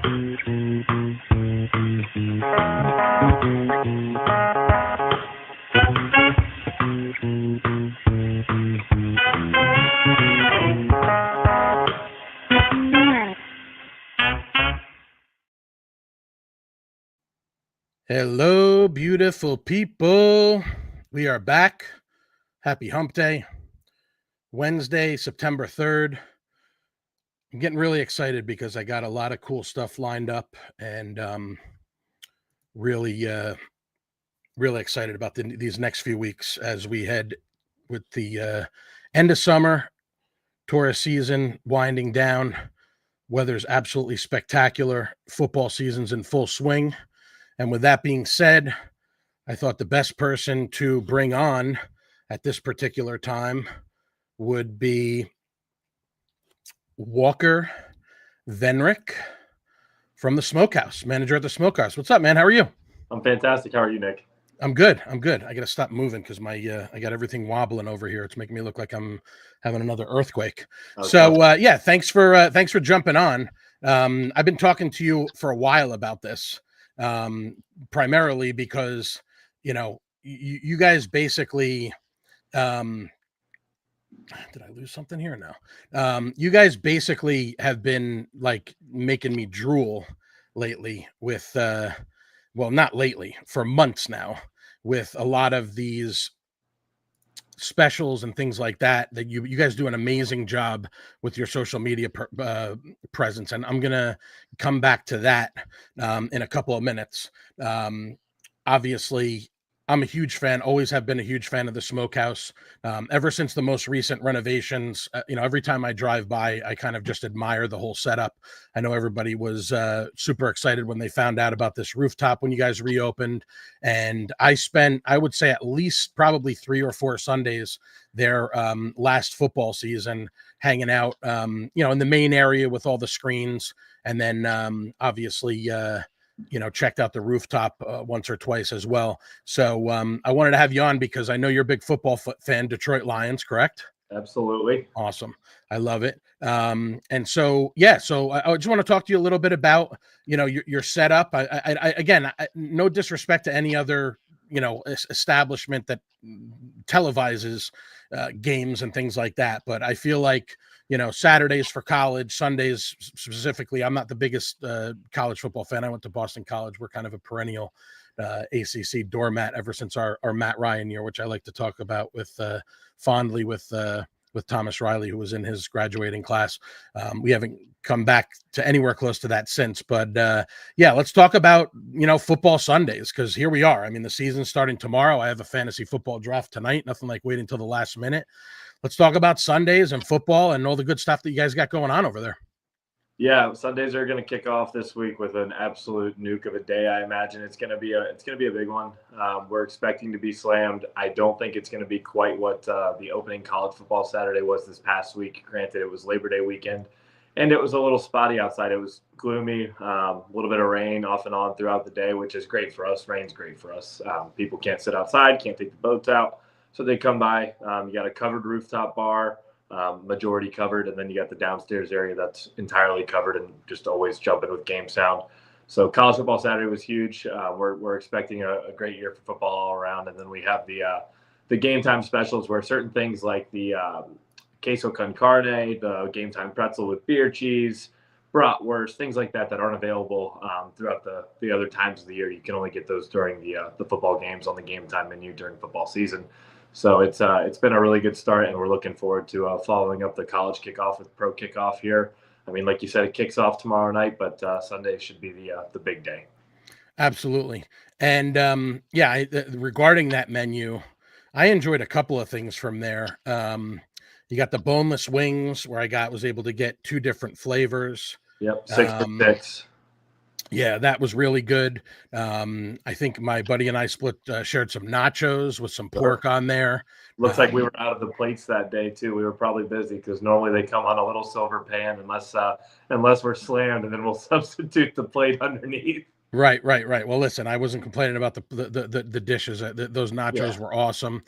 Hello, beautiful people. We are back. Happy Hump Day. Wednesday, September 3rd. I'm getting really excited because I got a lot of cool stuff lined up and really excited about these next few weeks as we head with the end of summer, tourist season winding down. Weather's absolutely spectacular. Football season's in full swing. And with that being said, I thought the best person to bring on at this particular time would be Walker Venrick from the Smokehouse, manager at the Smokehouse. What's up, man? How are you? I'm fantastic. How are you, Nick? I'm good. I got to stop moving because I got everything wobbling over here. It's making me look like I'm having another earthquake. Okay. So yeah, thanks for jumping on. I've been talking to you for a while about this, primarily because you guys basically. Did I lose something here? No. You guys basically have been like making me drool lately with well, not lately, for months now, with a lot of these specials and things like that you guys do an amazing job with your social media presence, and I'm gonna come back to that in a couple of minutes. Obviously, I'm a huge fan, always have been a huge fan of the Smokehouse. Ever since the most recent renovations, every time I drive by, I kind of just admire the whole setup. I know everybody was super excited when they found out about this rooftop when you guys reopened. And I spent, I would say, at least probably 3 or 4 Sundays there last football season, hanging out, in the main area with all the screens. And then obviously, checked out the rooftop once or twice as well. So I wanted to have you on because I know you're a big football fan, Detroit Lions, correct? Absolutely. Awesome. I love it. And so, yeah, so I just want to talk to you a little bit about, your setup. Again, no disrespect to any other, establishment that televises games and things like that. But I feel like, Saturdays for college, Sundays specifically. I'm not the biggest college football fan. I went to Boston College. We're kind of a perennial ACC doormat ever since our Matt Ryan year, which I like to talk about fondly with Thomas Riley, who was in his graduating class. We haven't come back to anywhere close to that since. But yeah, let's talk about, football Sundays, because here we are. I mean, the season's starting tomorrow. I have a fantasy football draft tonight. Nothing like waiting until the last minute. Let's talk about Sundays and football and all the good stuff that you guys got going on over there. Yeah, Sundays are going to kick off this week with an absolute nuke of a day. I imagine it's going to be a big one. We're expecting to be slammed. I don't think it's going to be quite what the opening college football Saturday was this past week. Granted, it was Labor Day weekend, and it was a little spotty outside. It was gloomy, a little bit of rain off and on throughout the day, which is great for us. Rain's great for us. People can't sit outside, can't take the boats out, so they come by. You got a covered rooftop bar. Majority covered, and then you got the downstairs area that's entirely covered and just always jumping with game sound. So college football Saturday was huge. We're expecting a great year for football all around, and then we have the game time specials where certain things like the queso con carne, the game time pretzel with beer cheese, bratwurst, things like that aren't available throughout the other times of the year. You can only get those during the football games on the game time menu during football season. So it's been a really good start, and we're looking forward to following up the college kickoff with pro kickoff here. I mean, like you said, it kicks off tomorrow night, but Sunday should be the big day. Absolutely. And yeah, regarding that menu, I enjoyed a couple of things from there. You got the boneless wings where I was able to get 2 different flavors. Yep, 6 for 6. Yeah, that was really good. I think my buddy and I shared some nachos with some pork on there. Looks like we were out of the plates that day too. We were probably busy because normally they come on a little silver pan unless we're slammed, and then we'll substitute the plate underneath. Right. Well, listen, I wasn't complaining about the dishes. Those nachos were awesome.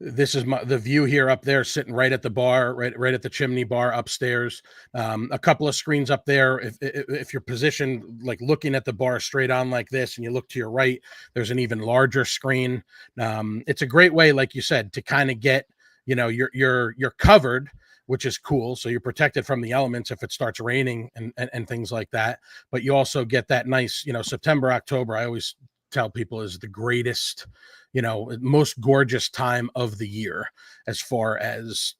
This is the view here up there, sitting right at the bar, right at the chimney bar upstairs. A couple of screens up there. If you're positioned like looking at the bar straight on like this, and you look to your right, there's an even larger screen. It's a great way, like you said, to kind of get, you're covered, which is cool. So you're protected from the elements if it starts raining and things like that. But you also get that nice, September, October, I always tell people, is the greatest, most gorgeous time of the year as far as,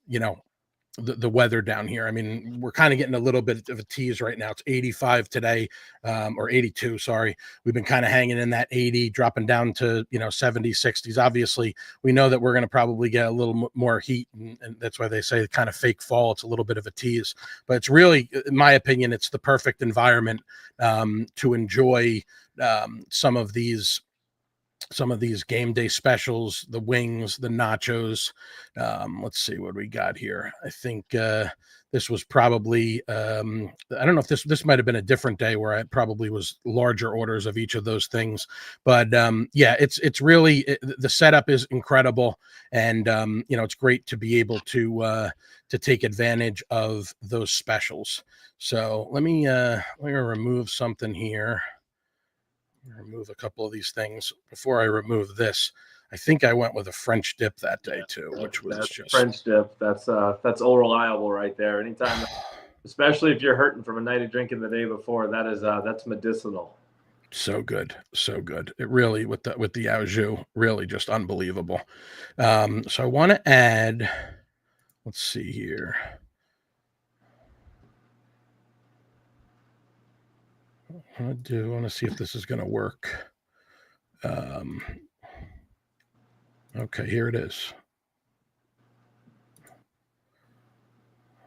the weather down here. I mean, we're kind of getting a little bit of a tease right now. It's 85 today, or 82, sorry. We've been kind of hanging in that 80, dropping down to, 70s, 60s. Obviously, we know that we're going to probably get a little more heat, and that's why they say kind of fake fall. It's a little bit of a tease, but it's really, in my opinion, it's the perfect environment to enjoy some of these game day specials, the wings, the nachos. Let's see what we got here. I think this was probably, I don't know if this might have been a different day where I probably was larger orders of each of those things. But yeah, it's really, the setup is incredible. And, it's great to be able to take advantage of those specials. So let me remove something here. Remove a couple of these things before I remove this. I think I went with a French dip that day too, which was that's just French dip. That's all reliable right there. Anytime, especially if you're hurting from a night of drinking the day before, that's medicinal. so good, so good. It really, with the au jus, really just unbelievable. So I want to add. Let's see here. I want to see if this is going to work. Okay, here it is.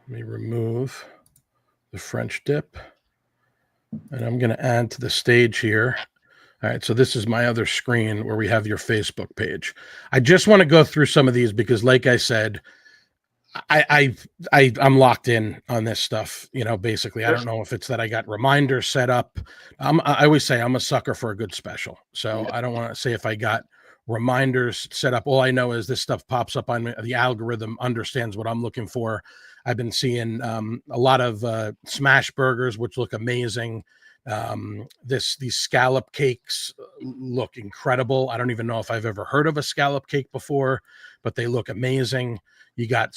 Let me remove the French dip, and I'm going to add to the stage here. All right, so this is my other screen where we have your Facebook page. I just want to go through some of these because, like I said, I'm locked in on this stuff. Basically, I don't know if it's that I got reminders set up. I always say I'm a sucker for a good special, so I don't want to say if I got reminders set up. All I know is this stuff pops up on me. The algorithm understands what I'm looking for. I've been seeing a lot of smash burgers, which look amazing. These scallop cakes look incredible. I don't even know if I've ever heard of a scallop cake before, but they look amazing. You got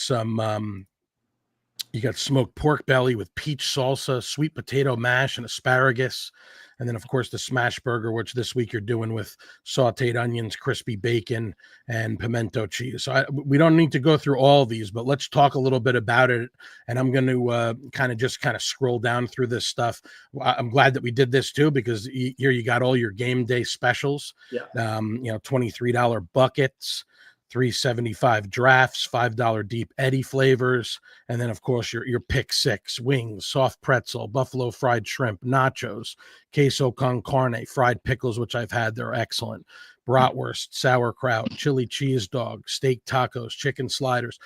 you got smoked pork belly with peach salsa, sweet potato mash, and asparagus. And then, of course, the smash burger, which this week you're doing with sauteed onions, crispy bacon, and pimento cheese. So we don't need to go through all of these, but let's talk a little bit about it. And I'm going to kind of scroll down through this stuff. I'm glad that we did this too, because here you got all your game day specials. Yeah. $23 buckets, $3.75 drafts, $5 deep Eddie flavors, and then of course your pick six: wings, soft pretzel, buffalo fried shrimp, nachos, queso con carne, fried pickles, which I've had, they're excellent, bratwurst, sauerkraut, chili cheese dog, steak tacos, chicken sliders.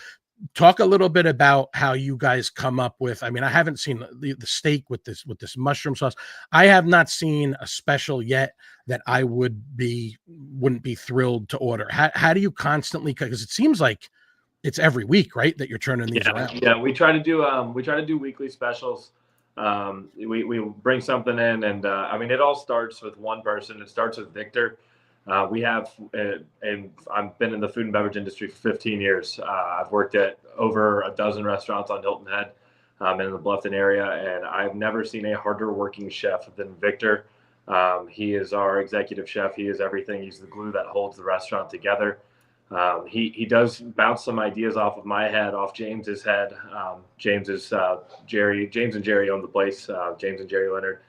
Talk a little bit about how you guys come up with. I mean, I haven't seen the steak with this mushroom sauce. I have not seen a special yet that I wouldn't be thrilled to order. How do you constantly, because it seems like it's every week, right, that you're turning these around? Yeah, we try to do weekly specials. We bring something in, and I mean, it all starts with one person. It starts with Victor. We have, and I've been in the food and beverage industry for 15 years. I've worked at over a dozen restaurants on Hilton Head, in the Bluffton area, and I've never seen a harder working chef than Victor. He is our executive chef. He is everything. He's the glue that holds the restaurant together. He does bounce some ideas off of my head, off James's head. James and Jerry own the place. James and Jerry Leonard.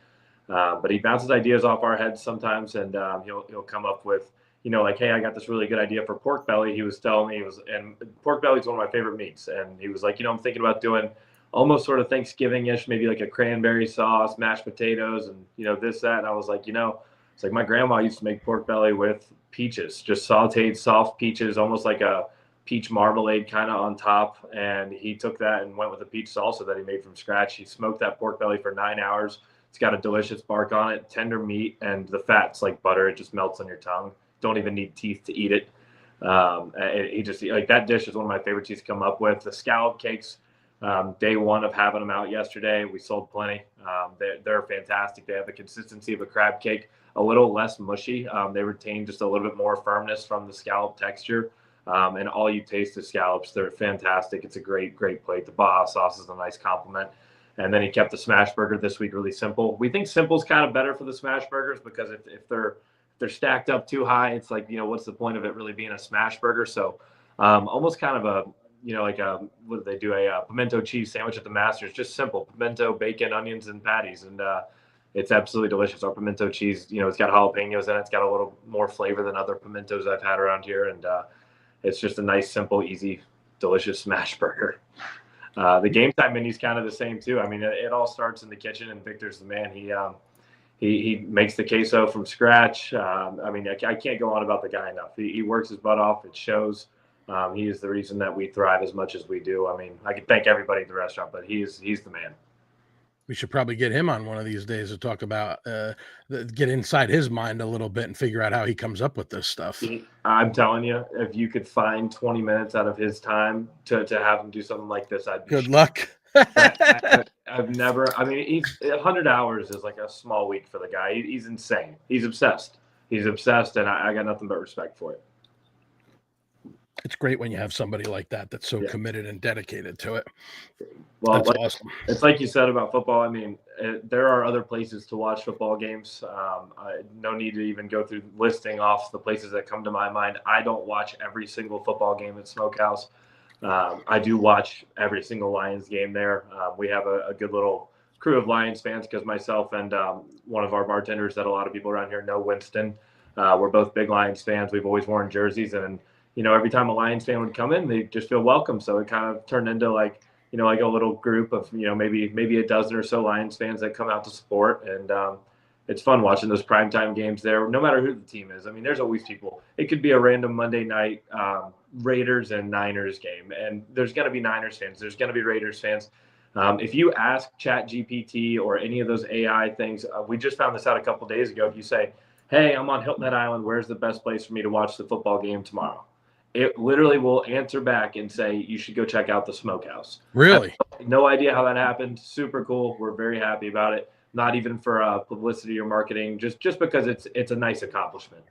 But he bounces ideas off our heads sometimes, and he'll come up with, like, hey, I got this really good idea for pork belly. He was telling me, and pork belly is one of my favorite meats, and he was like, I'm thinking about doing almost sort of Thanksgiving-ish, maybe like a cranberry sauce, mashed potatoes, and this, that. And I was like, it's like my grandma used to make pork belly with peaches, just sauteed soft peaches, almost like a peach marmalade kind of on top. And he took that and went with a peach salsa that he made from scratch. He smoked that pork belly for 9 hours. It's got a delicious bark on it, tender meat, and the fat's like butter. It just melts on your tongue. Don't even need teeth to eat it. He just like that dish is one of my favorites he's come up with. The scallop cakes, day one of having them out yesterday, we sold plenty. They're fantastic. They have the consistency of a crab cake, a little less mushy. They retain just a little bit more firmness from the scallop texture. And all you taste is scallops. They're fantastic. It's a great plate. The Baja sauce is a nice compliment. And then he kept the smash burger this week really simple. We think simple's kind of better for the smash burgers because if they're stacked up too high, it's like, what's the point of it really being a smash burger? So almost kind of a, like what do they do? A pimento cheese sandwich at the Masters, just simple pimento, bacon, onions, and patties. And it's absolutely delicious. Our pimento cheese, it's got jalapenos in it. It's got a little more flavor than other pimentos I've had around here. And it's just a nice, simple, easy, delicious smash burger. The game time menu is kind of the same too. I mean, it all starts in the kitchen, and Victor's the man. He makes the queso from scratch. I mean, I can't go on about the guy enough. He works his butt off. It shows. He is the reason that we thrive as much as we do. I mean, I could thank everybody at the restaurant, but he's the man. We should probably get him on one of these days to talk about, get inside his mind a little bit and figure out how he comes up with this stuff. I'm telling you, if you could find 20 minutes out of his time to have him do something like this, I'd be good luck. I've never, I mean, 100 hours is like a small week for the guy. He's insane. He's obsessed. And I got nothing but respect for it. It's great when you have somebody like that that's so committed and dedicated to it. Well, that's awesome. It's like you said about football. I mean, there are other places to watch football games. No need to even go through listing off the places that come to my mind. I don't watch every single football game at Smokehouse. I do watch every single Lions game there. We have a good little crew of Lions fans because myself and one of our bartenders that a lot of people around here know, Winston, we're both big Lions fans. We've always worn jerseys, and every time a Lions fan would come in, they just feel welcome. So it kind of turned into like a little group of maybe a dozen or so Lions fans that come out to support, and it's fun watching those primetime games there, no matter who the team is. I mean, there's always people. It could be a random Monday night Raiders and Niners game, and there's going to be Niners fans. There's going to be Raiders fans. If you ask ChatGPT or any of those AI things, we just found this out a couple days ago. If you say, hey, I'm on Hilton Head Island, where's the best place for me to watch the football game tomorrow? It literally will answer back and say, you should go check out the Smokehouse. Really? No idea how that happened. Super cool. We're very happy about it. Not even for publicity or marketing, just because it's a nice accomplishment,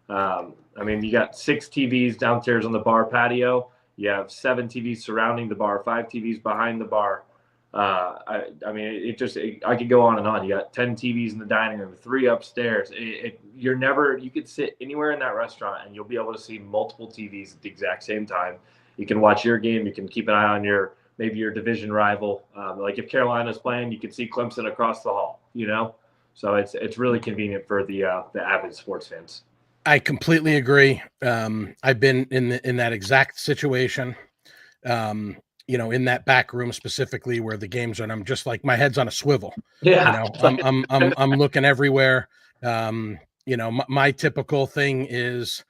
I mean, you got 6 TVs downstairs on the bar patio. You have 7 TVs surrounding the bar, 5 TVs behind the bar. I mean, I could go on and on. You got 10 TVs in the dining room, 3 upstairs. You could sit anywhere in that restaurant and you'll be able to see multiple TVs at the exact same time. You can watch your game. You can keep an eye on maybe your division rival. Like if Carolina's playing, you can see Clemson across the hall, So it's really convenient for the avid sports fans. I completely agree. I've been in that exact situation. In that back room specifically where the games are, and I'm just like, my head's on a swivel. Yeah. I'm looking everywhere. My typical thing is,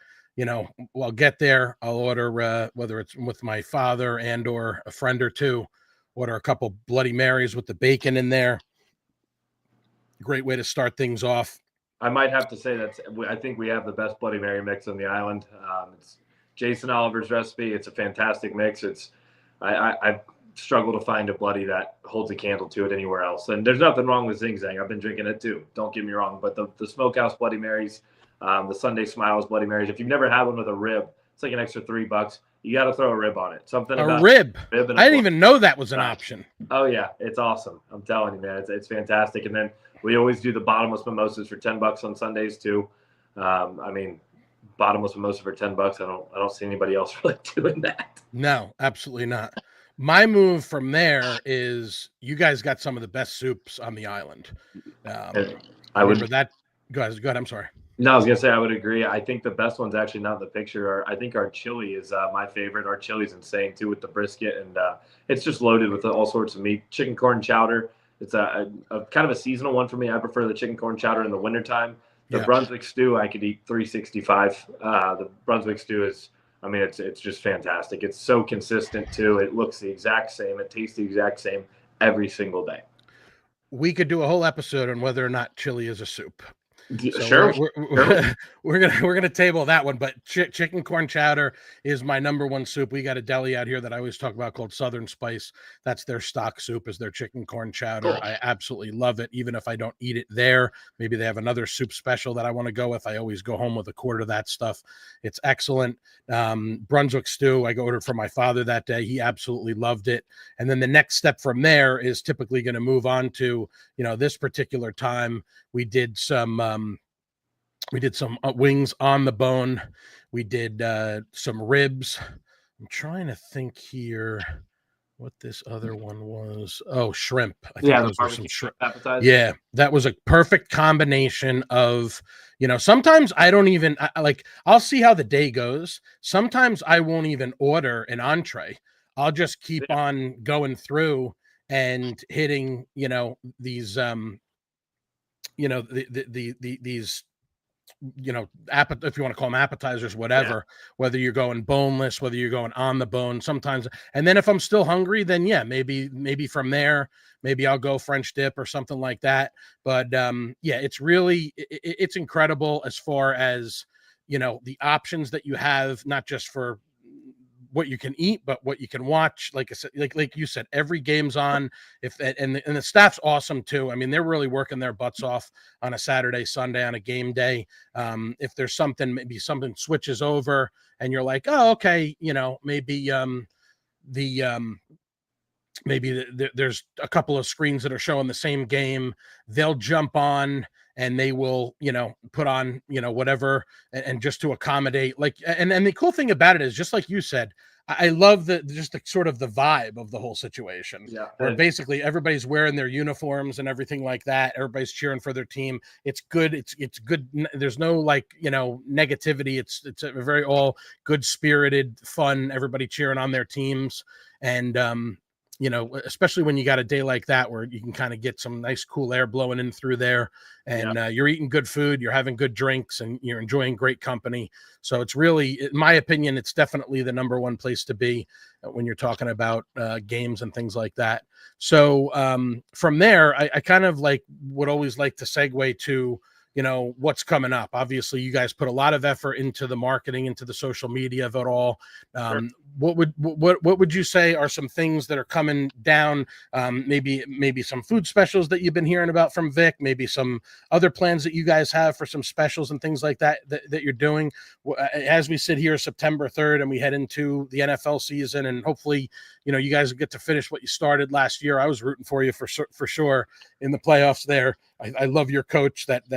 I'll get there, I'll order, whether it's with my father and or a friend or two, order a couple Bloody Marys with the bacon in there. Great way to start things off. I might have to say I think we have the best Bloody Mary mix on the island. It's Jason Oliver's recipe. It's a fantastic mix. I struggle to find a bloody that holds a candle to it anywhere else. And there's nothing wrong with Zing Zang. I've been drinking it too. Don't get me wrong. But the Smokehouse Bloody Marys, the Sunday Smiles Bloody Marys, if you've never had one with a rib, it's like an extra $3. You got to throw a rib on it. Something about a rib. I didn't even know that was an option. Oh yeah, it's awesome. I'm telling you, man, it's fantastic. And then we always do the bottomless mimosas for $10 on Sundays too. I mean, bottomless mimosa for $10. I don't see anybody else really doing that. No, absolutely not. My move from there is you guys got some of the best soups on the island. I remember that. Go ahead. I'm sorry. No, I was gonna say I would agree. I think the best one's actually not in the picture. I think our chili is my favorite. Our chili's insane too with the brisket, and it's just loaded with all sorts of meat. Chicken corn chowder. It's a kind of a seasonal one for me. I prefer the chicken corn chowder in the wintertime. The Brunswick stew I could eat 365. The Brunswick stew is, I mean, it's just fantastic. It's so consistent too. It looks the exact same. It tastes the exact same every single day. We could do a whole episode on whether or not chili is a soup. So Sure. we're gonna table that one. But chicken corn chowder is my number one soup. We got a deli out here that I always talk about called Southern Spice. That's their stock soup, is their chicken corn chowder. Cool. I absolutely love it, even if I don't eat it there. Maybe they have another soup special that I want to go with. I always go home with a quart of that stuff. It's excellent. Brunswick stew, I ordered for my father that day. He absolutely loved it. And then the next step from there is typically going to move on to, this particular time we did some wings on the bone. We did some ribs. I'm trying to think here what this other one was. Oh, shrimp. I think The those were some barbecue appetizer. Yeah, that was a perfect combination of, sometimes I don't even I'll see how the day goes. Sometimes I won't even order an entree. I'll just keep on going through and hitting, these these if you want to call them appetizers, whatever, whether you're going boneless, whether you're going on the bone sometimes. And then if I'm still hungry, then maybe from there, maybe I'll go French dip or something like that. But it's really, it's incredible as far as, the options that you have, not just for what you can eat, but what you can watch. Like I said, like you said, every game's on. And the staff's awesome too. I mean, they're really working their butts off on a Saturday, Sunday, on a game day. If there's maybe something switches over, and you're like, oh, okay, there's a couple of screens that are showing the same game. They'll jump on and they will, put on, whatever, and just to accommodate. And the cool thing about it is, just like you said, I love just the sort of the vibe of the whole situation. Yeah. Where basically everybody's wearing their uniforms and everything like that. Everybody's cheering for their team. It's good. It's good. There's no negativity. It's a very all good spirited, fun, everybody cheering on their teams. And, especially when you got a day like that where you can kind of get some nice cool air blowing in through there, and you're eating good food, you're having good drinks, and you're enjoying great company. So it's really, in my opinion, it's definitely the number one place to be when you're talking about games and things like that. So from there, I kind of would always like to segue to, what's coming up. Obviously, you guys put a lot of effort into the marketing, into the social media of it all. Sure. What would you say are some things that are coming down? Maybe some food specials that you've been hearing about from Vic, maybe some other plans that you guys have for some specials and things like that you're doing as we sit here September 3rd and we head into the NFL season, and hopefully, you guys get to finish what you started last year. I was rooting for you for sure in the playoffs there. I love your coach, that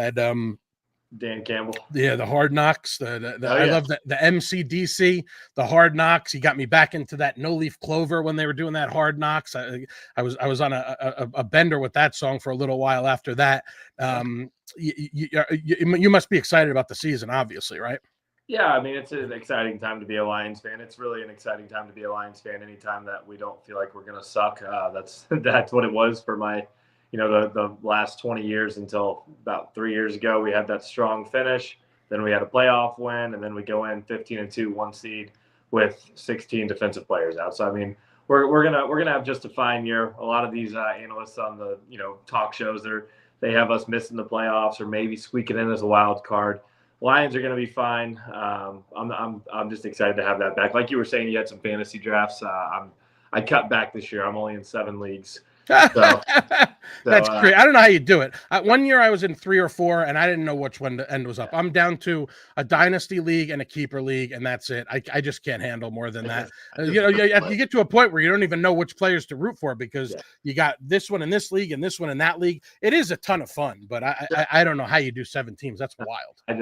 Dan Campbell. Yeah, the Hard Knocks. I love the MCDC, the Hard Knocks. He got me back into that No Leaf Clover when they were doing that Hard Knocks. I was on a bender with that song for a little while after that. You must be excited about the season, obviously, right? Yeah, I mean, it's an exciting time to be a Lions fan. It's really an exciting time to be a Lions fan anytime that we don't feel like we're going to suck. That's what it was for my, the last 20 years until about 3 years ago. We had that strong finish. Then we had a playoff win, and then we go in 15-2, 1 seed with 16 defensive players out. So, I mean, we're gonna have just a fine year. A lot of these analysts on the talk shows, they have us missing the playoffs or maybe squeaking in as a wild card. Lions are going to be fine. I'm just excited to have that back. Like you were saying, you had some fantasy drafts. I cut back this year. I'm only in 7 leagues. So, that's great. I don't know how you do it. One year I was in 3 or 4, and I didn't know which one the end was up. I'm down to a dynasty league and a keeper league, and that's it. I just can't handle more than that. You get to a point where you don't even know which players to root for, because you got this one in this league and this one in that league. It is a ton of fun, but I don't know how you do 7 teams. That's wild. I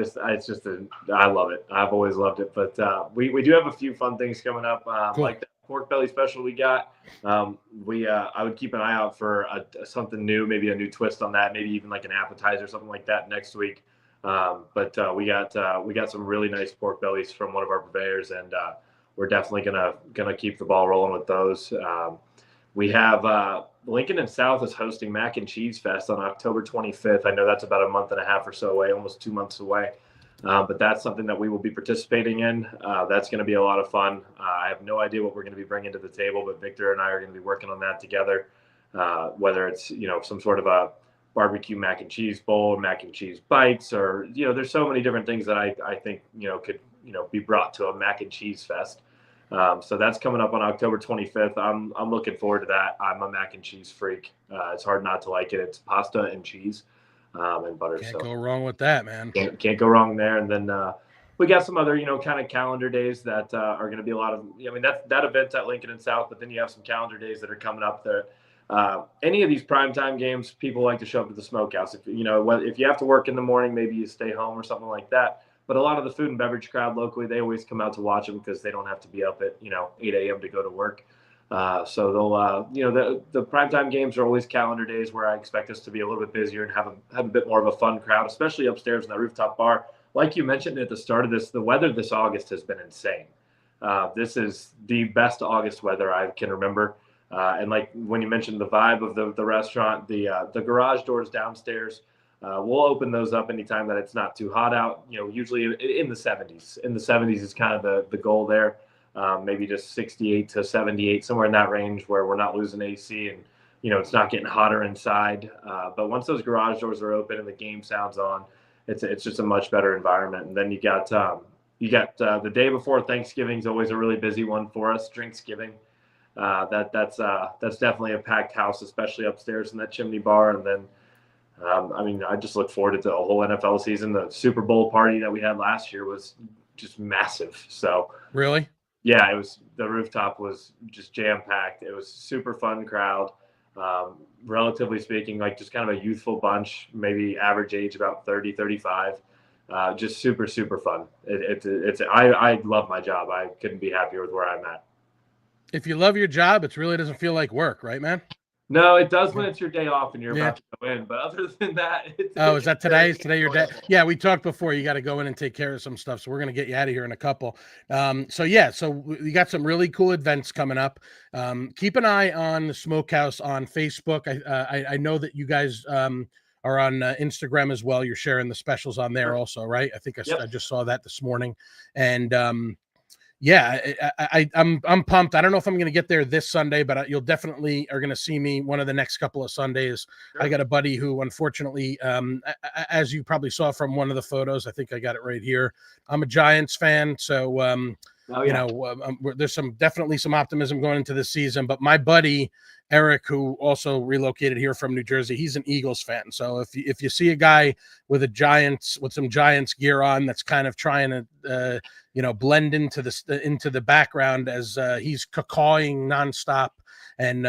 love it. I've always loved it. But we do have a few fun things coming up, cool. Like the pork belly special we got. I would keep an eye out for something new, maybe a new twist on that, maybe even like an appetizer, something like that next week. But we got some really nice pork bellies from one of our purveyors, and we're definitely gonna keep the ball rolling with those. We have Lincoln and South is hosting Mac and Cheese Fest on October 25th. I know that's about a month and a half or so away, almost 2 months away. But that's something that we will be participating in. That's going to be a lot of fun. I have no idea what we're going to be bringing to the table, but Victor and I are going to be working on that together. Whether it's some sort of a barbecue mac and cheese bowl, mac and cheese bites, or there's so many different things that I think could be brought to a mac and cheese fest. So that's coming up on October 25th. I'm looking forward to that. I'm a mac and cheese freak. It's hard not to like it. It's pasta and cheese and butter. Can't go wrong with that, man. Can't go wrong there. And then we got some other kind of calendar days that are going to be a lot of. I mean that event's at Lincoln and South, but then you have some calendar days that are coming up that. Any of these primetime games, people like to show up at the Smokehouse. If you have to work in the morning, maybe you stay home or something like that. But a lot of the food and beverage crowd locally, they always come out to watch them because they don't have to be up at 8 a.m. to go to work. So they'll the primetime games are always calendar days where I expect us to be a little bit busier and have a bit more of a fun crowd, especially upstairs in that rooftop bar. Like you mentioned at the start of this, the weather this August has been insane. This is the best August weather I can remember. And like when you mentioned the vibe of the restaurant, the garage doors downstairs, we'll open those up anytime that it's not too hot out. Usually in the 70s. In the 70s is kind of the goal there. Maybe just 68 to 78, somewhere in that range where we're not losing AC and it's not getting hotter inside. But once those garage doors are open and the game sounds on, it's just a much better environment. And then you got the day before Thanksgiving is always a really busy one for us. Drinksgiving. That's definitely a packed house, especially upstairs in that chimney bar. And then, I just look forward to the whole NFL season. The Super Bowl party that we had last year was just massive. So really, yeah, the rooftop was just jam packed. It was super fun crowd. Relatively speaking, like just kind of a youthful bunch, maybe average age about 30, 35. Just super, super fun. I love my job. I couldn't be happier with where I'm at. If you love your job, it really doesn't feel like work, right, man? No, it does when it's your day off and you're about to go in. But other than that, is that today? Is today your day? Yeah, we talked before. You got to go in and take care of some stuff. So we're going to get you out of here in a couple. So we got some really cool events coming up. Keep an eye on the Smokehouse on Facebook. I know that you guys are on Instagram as well. You're sharing the specials on there also, right? I think I just saw that this morning. And I'm pumped. I don't know if I'm going to get there this Sunday, but you'll definitely are going to see me one of the next couple of Sundays. Sure. I got a buddy who, unfortunately, as you probably saw from one of the photos, I think I got it right here. I'm a Giants fan, so there's definitely some optimism going into this season. But my buddy Eric, who also relocated here from New Jersey, he's an Eagles fan. So if you see a guy with some Giants gear on that's kind of trying to blend into the background as he's cawing nonstop and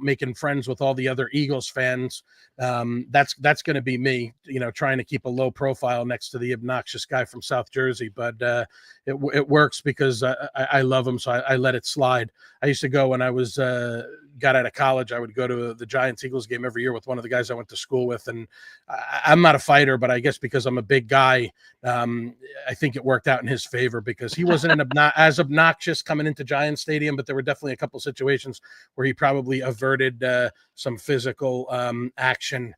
making friends with all the other Eagles fans, that's going to be me, trying to keep a low profile next to the obnoxious guy from South Jersey. But it works because I love him, so I let it slide. I used to go when I was got out of college. I would go to the Giants Eagles game every year with one of the guys I went to school with, and I'm not a fighter, but I guess because I'm a big guy, I think it worked out in his favor because he wasn't as obnoxious coming into Giants Stadium, but there were definitely a couple situations where he probably averted some physical action,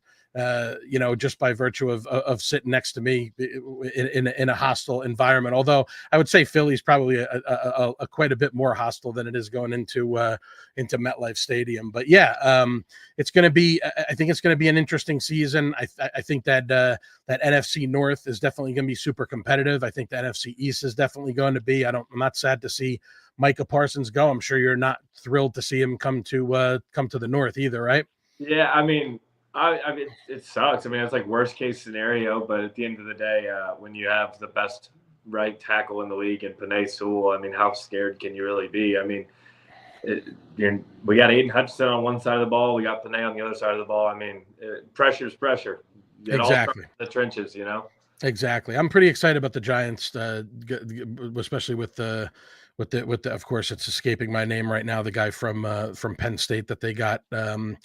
just by virtue of sitting next to me in a hostile environment. Although I would say Philly's probably a quite a bit more hostile than it is going into MetLife Stadium. But yeah, it's going to be. I think it's going to be an interesting season. I think that that NFC North is definitely going to be super competitive. I think the NFC East is definitely going to be. I'm not sad to see Micah Parsons go. I'm sure you're not thrilled to see him come to the North either, right? Yeah, I mean, it sucks. I mean, it's like worst case scenario, but at the end of the day, when you have the best right tackle in the league in Penei Sewell, I mean, how scared can you really be? I mean, we got Aiden Hutchinson on one side of the ball, we got Penei on the other side of the ball. I mean, pressure's pressure. It exactly. All starts in the trenches, Exactly. I'm pretty excited about the Giants, especially with the of course it's escaping my name right now, the guy from Penn State that they got to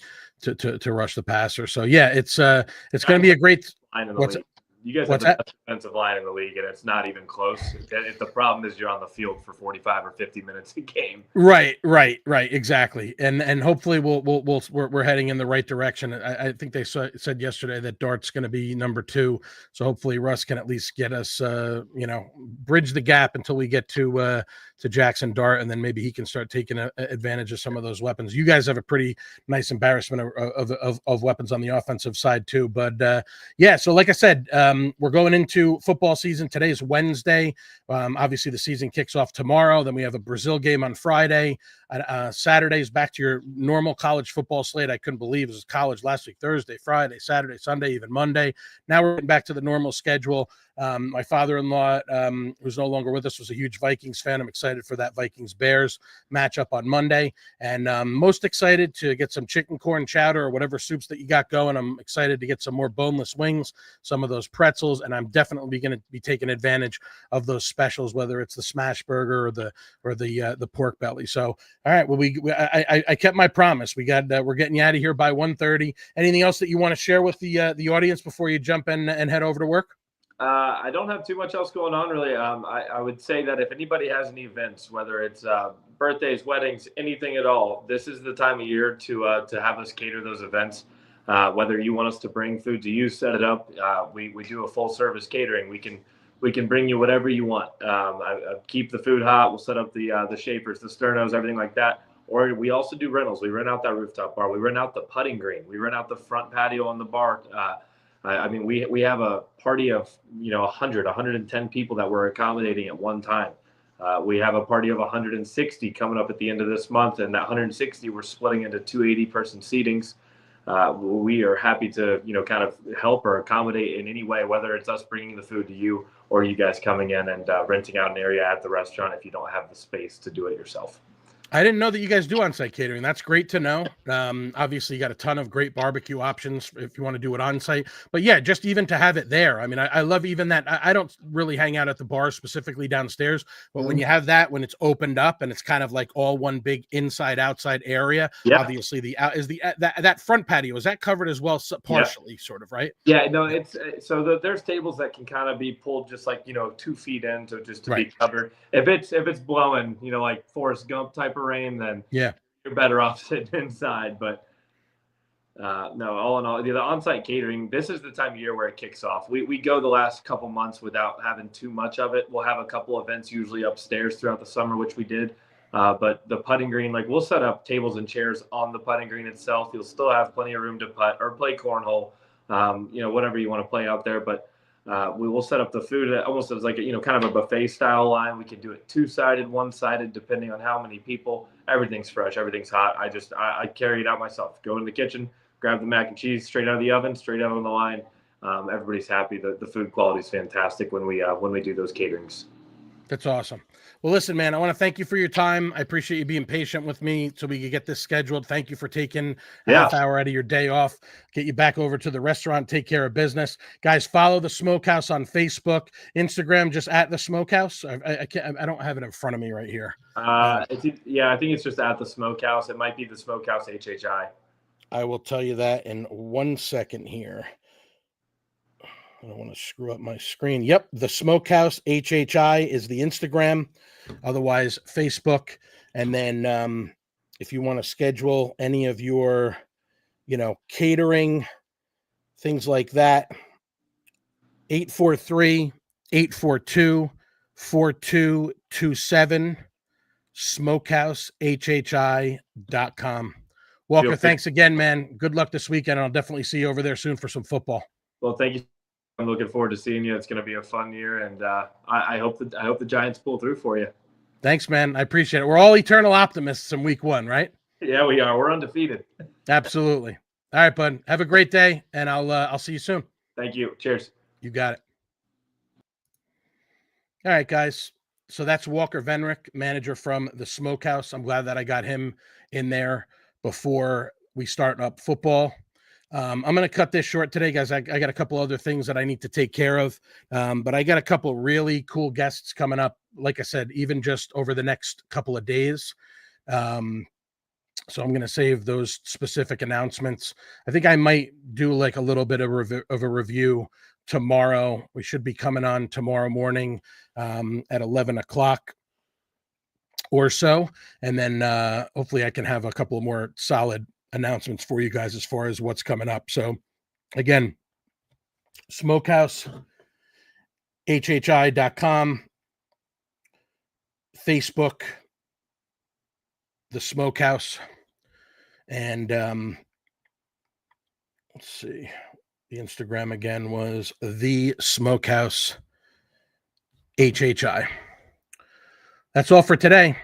rush the passer. So yeah, it's going to be a great line in the league. You guys have the best defensive line in the league, and it's not even close. If the problem is you're on the field for 45 or 50 minutes a game. Right, exactly. And hopefully we're heading in the right direction. I think they said yesterday that Dart's going to be number 2, so hopefully Russ can at least get us, bridge the gap until we get to to Jackson Dart, and then maybe he can start taking advantage of some of those weapons. You guys have a pretty nice embarrassment of weapons on the offensive side too. But yeah, so like I said, we're going into football season. Today's Wednesday. Obviously, the season kicks off tomorrow. Then we have a Brazil game on Friday. Saturday's back to your normal college football slate. I couldn't believe it was college last week: Thursday, Friday, Saturday, Sunday, even Monday. Now we're getting back to the normal schedule. My father-in-law, who's no longer with us, was a huge Vikings fan. I'm excited for that Vikings-Bears matchup on Monday, and most excited to get some chicken corn chowder or whatever soups that you got going. I'm excited to get some more boneless wings, some of those pretzels, and I'm definitely going to be taking advantage of those specials, whether it's the smash burger or the pork belly. So, all right, well, I kept my promise. We're getting you out of here by 1:30. Anything else that you want to share with the audience before you jump in and head over to work? I don't have too much else going on really. I would say that if anybody has any events, whether it's birthdays, weddings, anything at all, this is the time of year to have us cater those events. Whether you want us to bring food to you, set it up. We do a full service catering. We can bring you whatever you want. I keep the food hot. We'll set up the shapers, the sternos, everything like that. Or we also do rentals. We rent out that rooftop bar. We rent out the putting green. We rent out the front patio on the bar. I mean, we have a party of 110 people that we're accommodating at one time. We have a party of 160 coming up at the end of this month, and that 160 we're splitting into 280-person seatings. We are happy to kind of help or accommodate in any way, whether it's us bringing the food to you or you guys coming in and renting out an area at the restaurant if you don't have the space to do it yourself. I didn't know that you guys do on-site catering. That's great to know. Obviously, you got a ton of great barbecue options if you want to do it on-site. But yeah, just even to have it there. I mean, I love even that. I don't really hang out at the bar specifically downstairs, but when you have that, when it's opened up and it's kind of like all one big inside-outside area, obviously that front patio, is that covered as well, partially, sort of, right? Yeah, no, it's there's tables that can kind of be pulled just like 2 feet in to be covered. If it's blowing, like Forrest Gump type of rain, then you're better off sitting inside. But no, all in all, the on-site catering, this is the time of year where it kicks off. We go the last couple months without having too much of it. We'll have a couple events usually upstairs throughout the summer, which we did. But the putting green, like we'll set up tables and chairs on the putting green itself. You'll still have plenty of room to putt or play cornhole, whatever you want to play out there. But we will set up the food almost as like kind of a buffet style line. We can do it 2-sided, 1-sided, depending on how many people. Everything's fresh, everything's hot. I carry it out myself. Go in the kitchen, grab the mac and cheese straight out of the oven, straight out on the line. Everybody's happy. The food quality is fantastic when we do those caterings. That's awesome. Well, listen, man, I want to thank you for your time. I appreciate you being patient with me so we could get this scheduled. Thank you for taking a half hour out of your day off, get you back over to the restaurant, take care of business. Guys, follow the Smokehouse on Facebook, Instagram, just at the Smokehouse. I don't have it in front of me right here. I think it's just at the Smokehouse. It might be the Smokehouse HHI. I will tell you that in 1 second here. I don't want to screw up my screen. Yep, the Smokehouse HHI is the Instagram, otherwise Facebook. And then if you want to schedule any of your, catering, things like that, 843-842-4227, SmokehouseHHI.com. Walker, thanks again, man. Good luck this weekend. I'll definitely see you over there soon for some football. Well, thank you. I'm looking forward to seeing you. It's going to be a fun year, and I hope the Giants pull through for you. Thanks, man. I appreciate it. We're all eternal optimists in week 1, right? Yeah, we are. We're undefeated. Absolutely. All right, bud. Have a great day, and I'll see you soon. Thank you. Cheers. You got it. All right, guys. So that's Walker Venrick, manager from the Smokehouse. I'm glad that I got him in there before we start up football. I'm going to cut this short today, guys. I got a couple other things that I need to take care of, but I got a couple really cool guests coming up. Like I said, even just over the next couple of days. So I'm going to save those specific announcements. I think I might do like a little bit of a review tomorrow. We should be coming on tomorrow morning at 11 o'clock or so. And then hopefully I can have a couple more solid announcements for you guys as far as what's coming up. So again, SmokehouseHHI.com, Facebook, the Smokehouse, and let's see. The Instagram again was the Smokehouse HHI. That's all for today.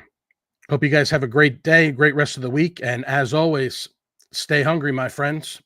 Hope you guys have a great day, great rest of the week. And as always, stay hungry, my friends.